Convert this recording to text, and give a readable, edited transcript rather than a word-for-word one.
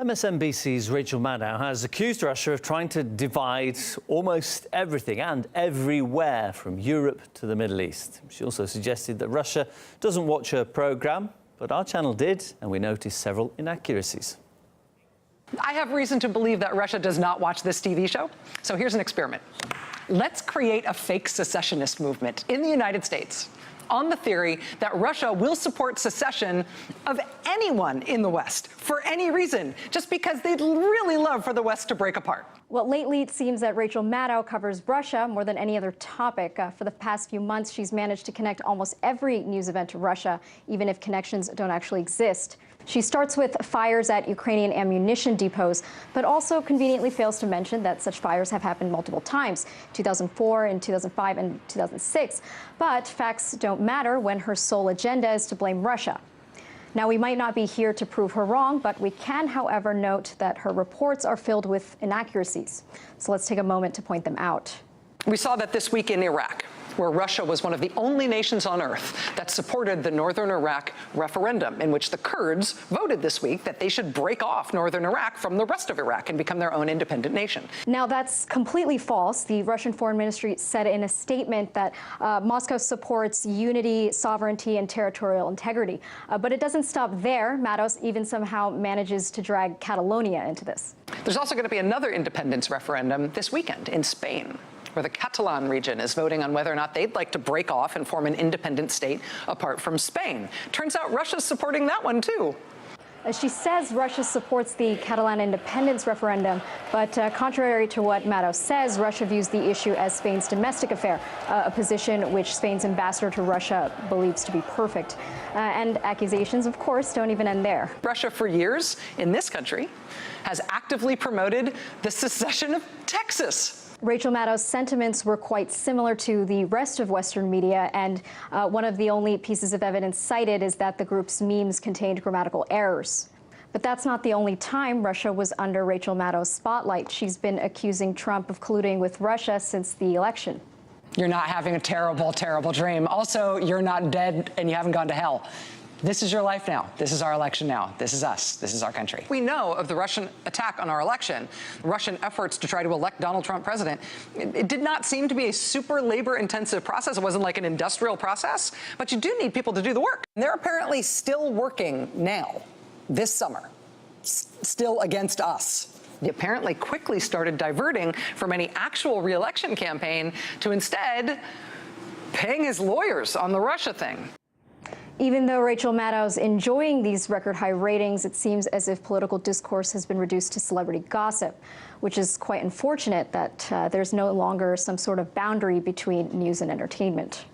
MSNBC's Rachel Maddow has accused Russia of trying to divide almost everything and everywhere from Europe to the Middle East. She also suggested that Russia doesn't watch her programme, but our channel did, and we noticed several inaccuracies. I have reason to believe that Russia does not watch this TV show. So here's an experiment. Let's create a fake secessionist movement in the United States on the theory that Russia will support secession of anyone in the West for any reason, just because they'd really love for the West to break apart. Well, lately it seems that Rachel Maddow covers Russia more than any other topic. For the past few months, she's managed to connect almost every news event to Russia, even if connections don't actually exist. She starts with fires at Ukrainian ammunition depots, but also conveniently fails to mention that such fires have happened multiple times, 2004, in 2005, and 2006. But facts don't matter when her sole agenda is to blame Russia. Now, we might not be here to prove her wrong, but we can, however, note that her reports are filled with inaccuracies. So let's take a moment to point them out. We saw that this week in Iraq, where Russia was one of the only nations on earth that supported the northern Iraq referendum, in which the Kurds voted this week that they should break off northern Iraq from the rest of Iraq and become their own independent nation. Now, that's completely false. The Russian Foreign Ministry said in a statement that Moscow supports unity, sovereignty, and territorial integrity. But it doesn't stop there. Maddow even somehow manages to drag Catalonia into this. There's also going to be another independence referendum this weekend in Spain, where the Catalan region is voting on whether or not they'd like to break off and form an independent state apart from Spain. Turns out Russia's supporting that one, too. As she says, Russia supports the Catalan independence referendum, but contrary to what Maddow says, Russia views the issue as Spain's domestic affair, a position which Spain's ambassador to Russia believes to be perfect. And accusations, of course, don't even end there. Russia, for years, in this country, has actively promoted the secession of Texas. Rachel Maddow's sentiments were quite similar to the rest of Western media, and one of the only pieces of evidence cited is that the group's memes contained grammatical errors. But that's not the only time Russia was under Rachel Maddow's spotlight. She's been accusing Trump of colluding with Russia since the election. You're not having a terrible, terrible dream. Also, you're not dead and you haven't gone to hell. This is your life now. This is our election now. This is us. This is our country. We know of the Russian attack on our election, Russian efforts to try to elect Donald Trump president. It did not seem to be a super labor-intensive process. It wasn't like an industrial process, but you do need people to do the work. And they're apparently still working now, this summer, still against us. He apparently quickly started diverting from any actual re-election campaign to instead paying his lawyers on the Russia thing. Even though Rachel Maddow's enjoying these record-high ratings, it seems as if political discourse has been reduced to celebrity gossip, which is quite unfortunate that there's no longer some sort of boundary between news and entertainment.